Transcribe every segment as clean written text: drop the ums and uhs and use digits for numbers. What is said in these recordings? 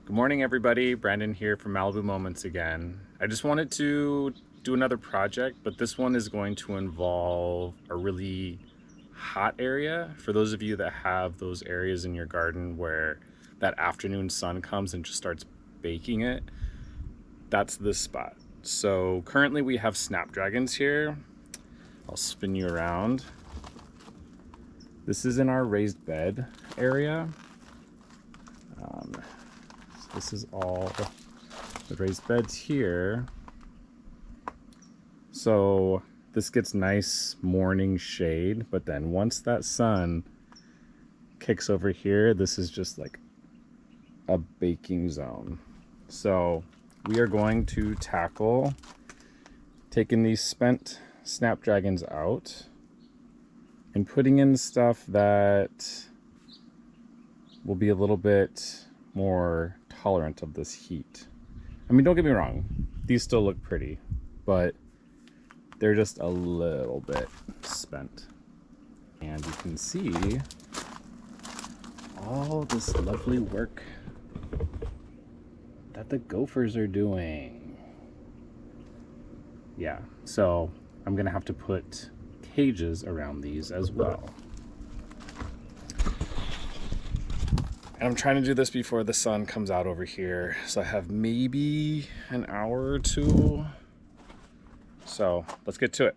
Good morning, everybody. Brandon here from Malibu Moments again. I just wanted to do another project, but this one is going to involve a really hot area. For those of you that have those areas in your garden where that afternoon sun comes and just starts baking it, that's this spot. So currently we have snapdragons here. I'll spin you around. This is in our raised bed area. This is all the raised beds here. So this gets nice morning shade, but then once that sun kicks over here, this is just like a baking zone. So we are going to tackle taking these spent snapdragons out and putting in stuff that will be a little bit more tolerant of this heat. I mean, don't get me wrong, these still look pretty, but they're just a little bit spent. And you can see all this lovely work that the gophers are doing. Yeah, so I'm gonna have to put cages around these as well. And I'm trying to do this before the sun comes out over here. So I have maybe an hour or two. So let's get to it.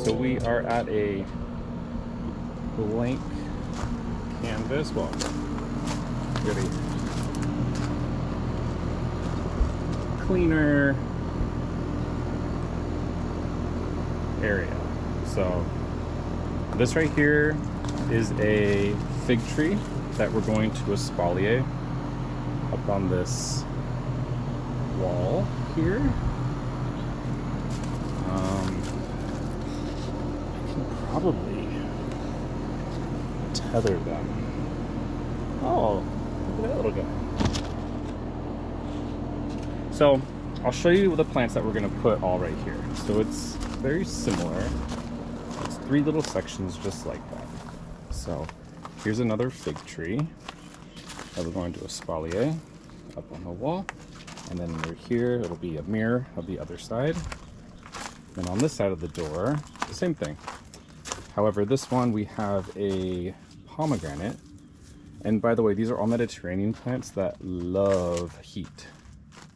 So we are at a blank canvas. Well, really cleaner area. So this right here is a fig tree that we're going to espalier up on this wall here. Probably tether them. Oh, look at that little guy. So I'll show you the plants that we're going to put all right here. So it's very similar. It's 3 little sections just like that. So here's another fig tree that we're going to espalier up on the wall. And then near here, it'll be a mirror of the other side. And on this side of the door, the same thing. However, this one we have a pomegranate. And by the way, these are all Mediterranean plants that love heat.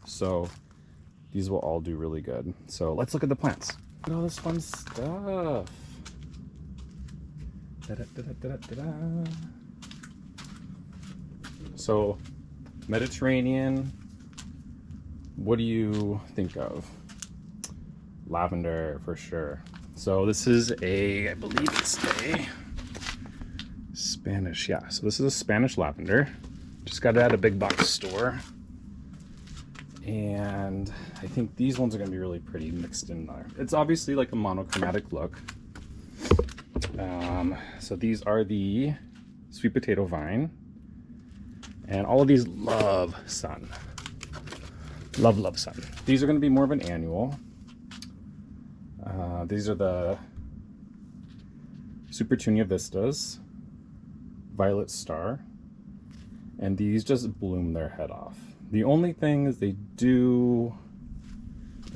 So these will all do really good. So let's look at the plants. Look at all this fun stuff. Da-da-da-da-da-da-da. So Mediterranean, what do you think of? Lavender for sure. So this is I believe it's a Spanish, yeah. So this is a Spanish lavender. Just got it at a big box store. And I think these ones are gonna be really pretty mixed in there. It's obviously like a monochromatic look. So these are the sweet potato vine. And all of these love sun. Love sun. These are gonna be more of an annual. These are the Supertunia Vistas, Violet Star, and these just bloom their head off. The only thing is they're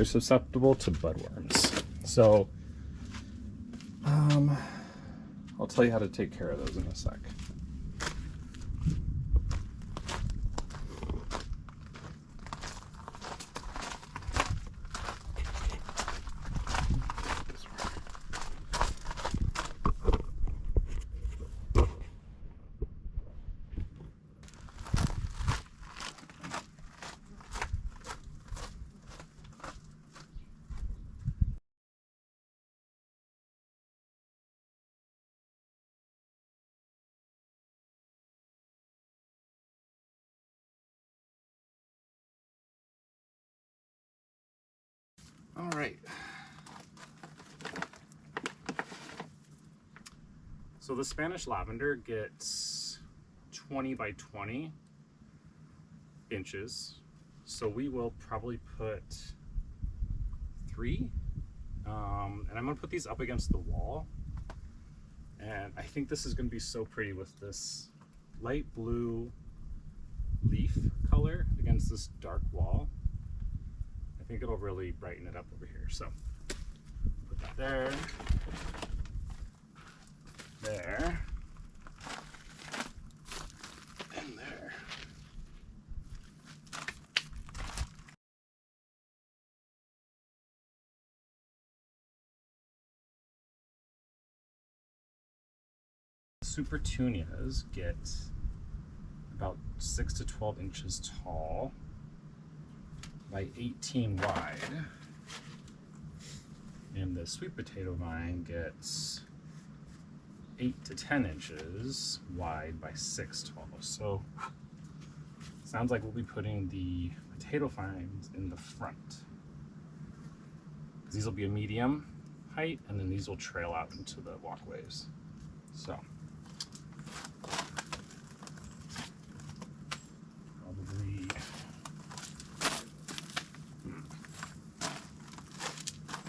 susceptible to budworms. So, I'll tell you how to take care of those in a sec. All right. So the Spanish lavender gets 20 by 20 inches. So we will probably put 3. And I'm gonna put these up against the wall. And I think this is gonna be so pretty with this light blue leaf color against this dark wall. I think it'll really brighten it up over here. So put that there, there, and there. Supertunias get about 6 to 12 inches tall by 18 wide. And the sweet potato vine gets 8 to 10 inches wide by 6 tall. So sounds like we'll be putting the potato vines in the front. These will be a medium height, and then these will trail out into the walkways. So probably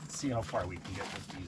let's see how far we can get with these.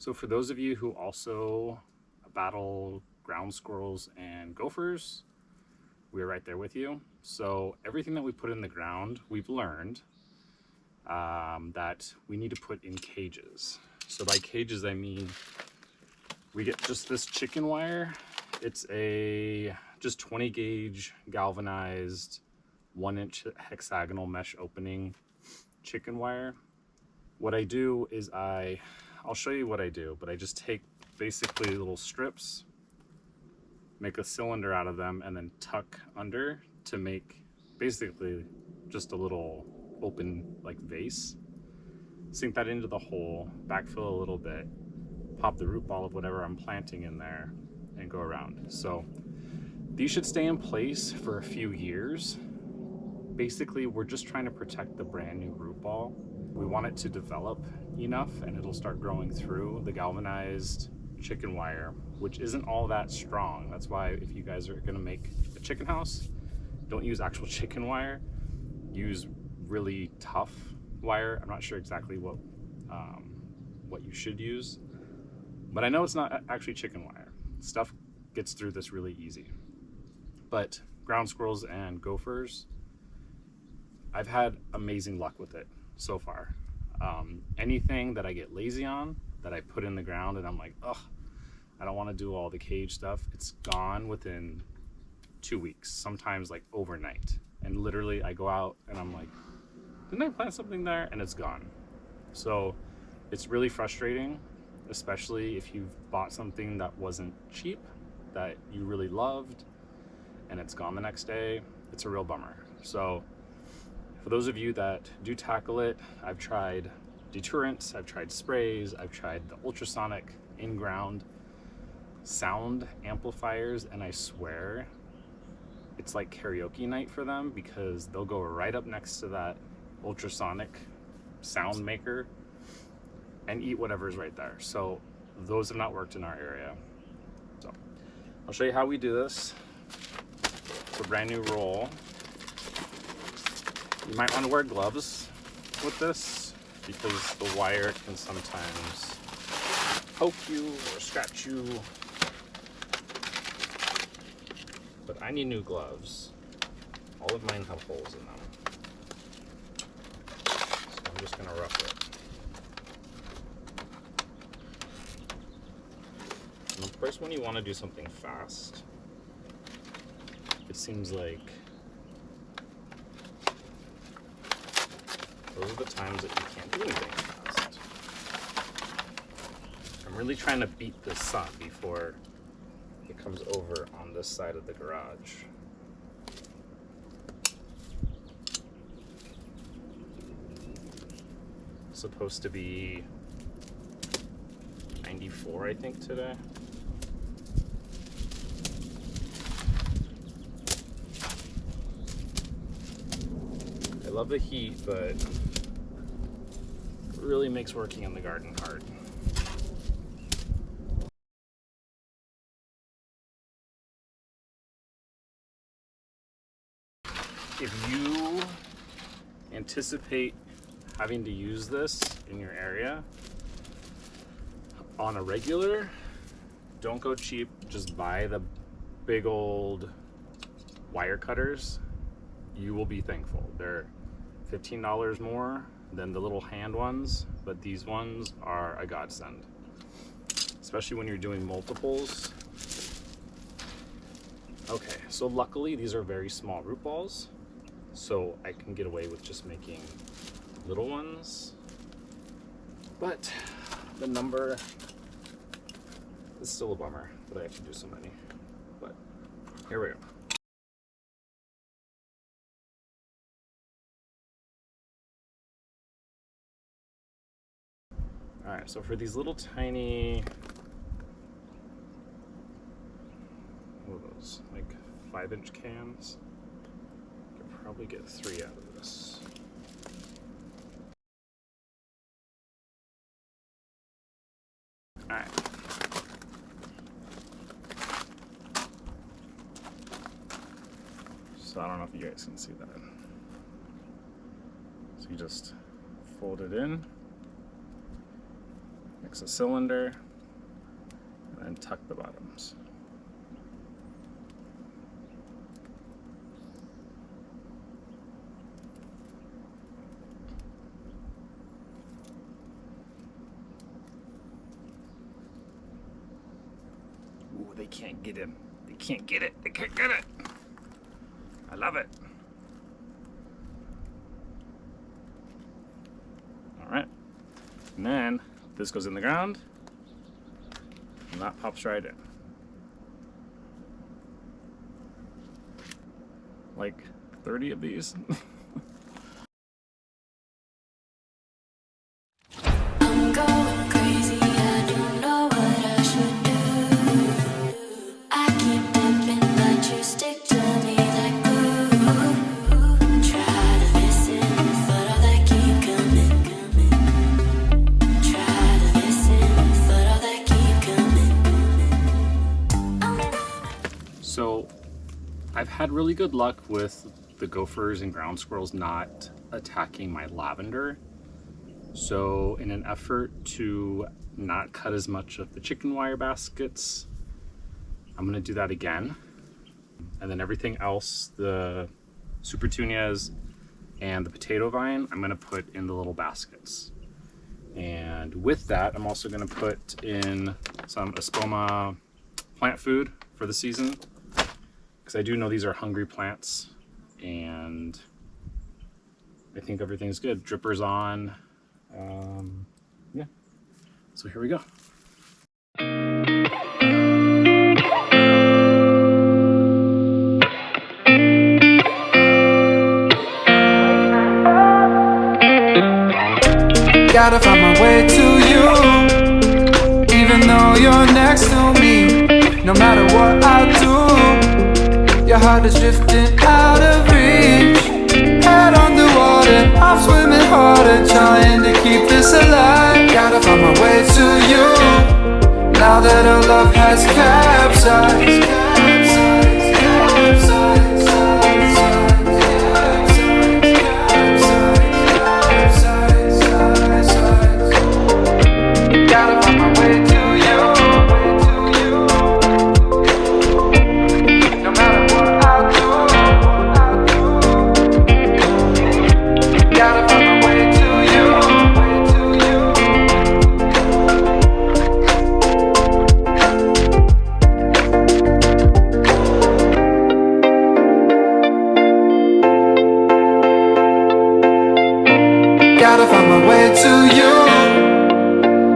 So for those of you who also battle ground squirrels and gophers, we're right there with you. So everything that we put in the ground, we've learned that we need to put in cages. So by cages, I mean, we get just this chicken wire. It's a just 20 gauge galvanized 1-inch hexagonal mesh opening chicken wire. What I do is I'll show you what I do, but I just take basically little strips, make a cylinder out of them, and then tuck under to make basically just a little open like vase. Sink that into the hole, backfill a little bit, pop the root ball of whatever I'm planting in there, and go around. So these should stay in place for a few years. Basically, we're just trying to protect the brand new root ball. We want it to develop enough and it'll start growing through the galvanized chicken wire, which isn't all that strong. That's why if you guys are gonna make a chicken house, don't use actual chicken wire. Use really tough wire. I'm not sure exactly what you should use, but I know it's not actually chicken wire. Stuff gets through this really easy. But ground squirrels and gophers, I've had amazing luck with it so far. Anything that I get lazy on, that I put in the ground and I'm like, ugh, I don't want to do all the cage stuff, it's gone within 2 weeks, sometimes like overnight. And literally I go out and I'm like, didn't I plant something there? And it's gone. So it's really frustrating, especially if you've bought something that wasn't cheap, that you really loved, and it's gone the next day. It's a real bummer. So for those of you that do tackle it, I've tried deterrents, I've tried sprays, I've tried the ultrasonic in-ground sound amplifiers, and I swear it's like karaoke night for them, because they'll go right up next to that ultrasonic sound maker and eat whatever's right there. So those have not worked in our area. So I'll show you how we do this. It's a brand new roll. You might want to wear gloves with this because the wire can sometimes poke you or scratch you. But I need new gloves. All of mine have holes in them. So I'm just gonna rough it. And of course, when you want to do something fast, it seems like those are the times that you can't do anything fast. I'm really trying to beat the sun before it comes over on this side of the garage. Supposed to be 94, I think, today. I love the heat, but it really makes working in the garden hard. If you anticipate having to use this in your area on a regular, don't go cheap. Just buy the big old wire cutters. You will be thankful. They're $15 more than the little hand ones, but these ones are a godsend, especially when you're doing multiples. Okay, so luckily these are very small root balls, so I can get away with just making little ones, but the number is still a bummer that I have to do so many. But here we go. All right, so for these little tiny, what are those, like 5-inch cans, I could probably get 3 out of this. All right. So I don't know if you guys can see that. So you just fold it in, mix a cylinder, and then tuck the bottoms. Ooh, they can't get in. They can't get it. They can't get it. I love it. All right. And then this goes in the ground. And that pops right in. Like 30 of these. I'm going crazy, I don't know what I should do. I keep dipping, but you stick to me like glue. Try to listen, but all that keep coming. Try to listen, but all that keep coming. So I've had really good luck with the gophers and ground squirrels not attacking my lavender. So in an effort to not cut as much of the chicken wire baskets, I'm gonna do that again. And then everything else, the super petunias and the potato vine, I'm gonna put in the little baskets. And with that, I'm also gonna put in some Espoma plant food for the season, because I do know these are hungry plants, and I think everything's good. Dripper's on. Yeah, so here we go. Gotta find my way to you, even though you're next to me. No matter what I do, your heart is drifting out of reach. Head on the water, I'm swimming harder, trying to keep this alive. Gotta find my way to you, now that our love has capsized. Gotta find my way to you, no matter what I do. Gotta find my way to you. Gotta find my way to you,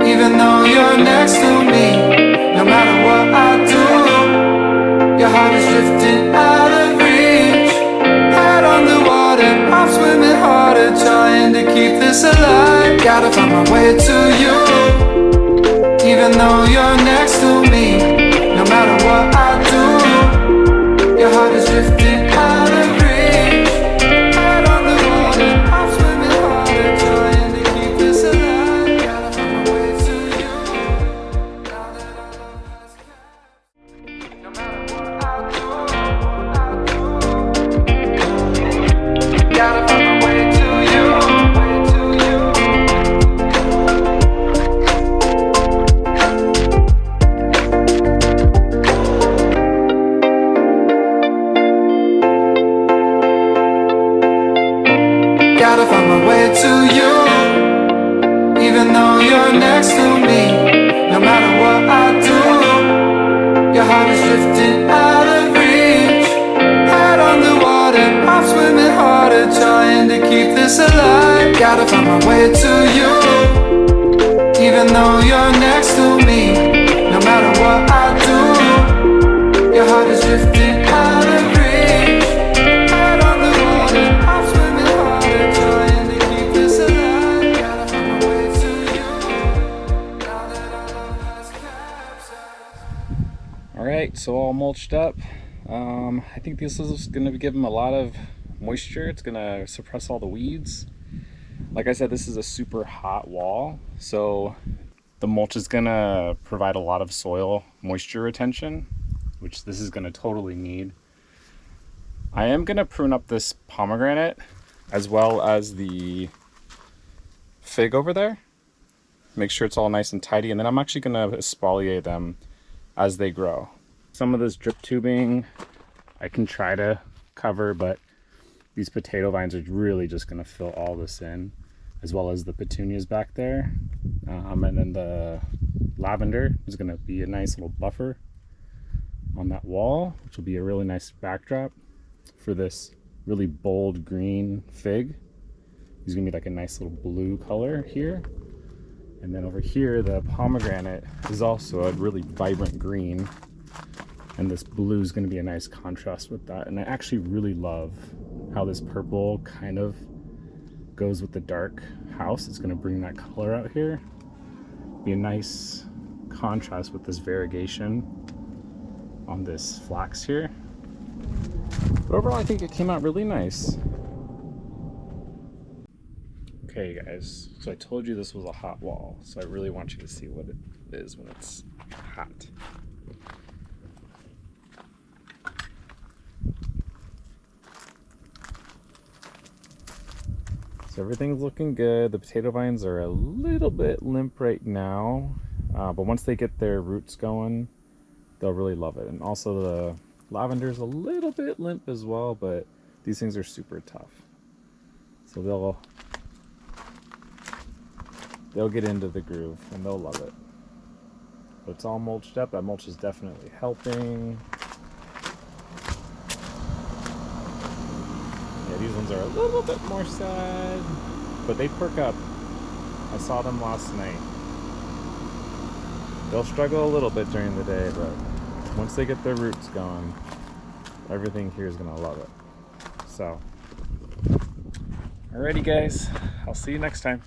even though you're next to me. No matter what I do, your heart is drifting out of reach. Head on the water, I'm swimming harder, trying to keep this alive. Gotta find my way to you, even though you're next to me. No matter what I do, your heart is drifting out of reach. Head on the water, I'm swimming harder, trying to keep this alive. Gotta find my way to you, now that our love has kept. No matter what I do, gotta find my way to you. Gotta find my way to you, even though you're next to me. No matter what I do, your heart is drifting out of reach. Head on the water, I'm swimming harder, trying to keep this alive. Gotta find my way to you, even though you're next to me. No matter what I do, your heart is drifting out of reach. Head on the water, I'm swimming harder, trying to keep this alive. Gotta find my way to you, now that our love has capsized. All right, so all mulched up. I think this is going to give them a lot of moisture. It's going to suppress all the weeds. Like I said, this is a super hot wall, so the mulch is going to provide a lot of soil moisture retention, which this is going to totally need. I am going to prune up this pomegranate as well as the fig over there. Make sure it's all nice and tidy, and then I'm actually going to exfoliate them as they grow. Some of this drip tubing I can try to cover, but these potato vines are really just going to fill all this in, as well as the petunias back there. And then the lavender is going to be a nice little buffer on that wall, which will be a really nice backdrop for this really bold green fig. He's going to be like a nice little blue color here. And then over here, the pomegranate is also a really vibrant green. And this blue is going to be a nice contrast with that. And I actually really love how this purple kind of goes with the dark house. It's going to bring that color out here. Be a nice contrast with this variegation on this flax here. But overall, I think it came out really nice. Okay guys, so I told you this was a hot wall, so I really want you to see what it is when it's hot. So everything's looking good. The potato vines are a little bit limp right now, but once they get their roots going, they'll really love it. And also the lavender's a little bit limp as well, but these things are super tough. So they'll get into the groove and they'll love it. But it's all mulched up. That mulch is definitely helping. Yeah, these ones are a little bit more sad, but they perk up. I saw them last night. They'll struggle a little bit during the day, but once they get their roots going, everything here is gonna love it. So, alrighty guys, I'll see you next time.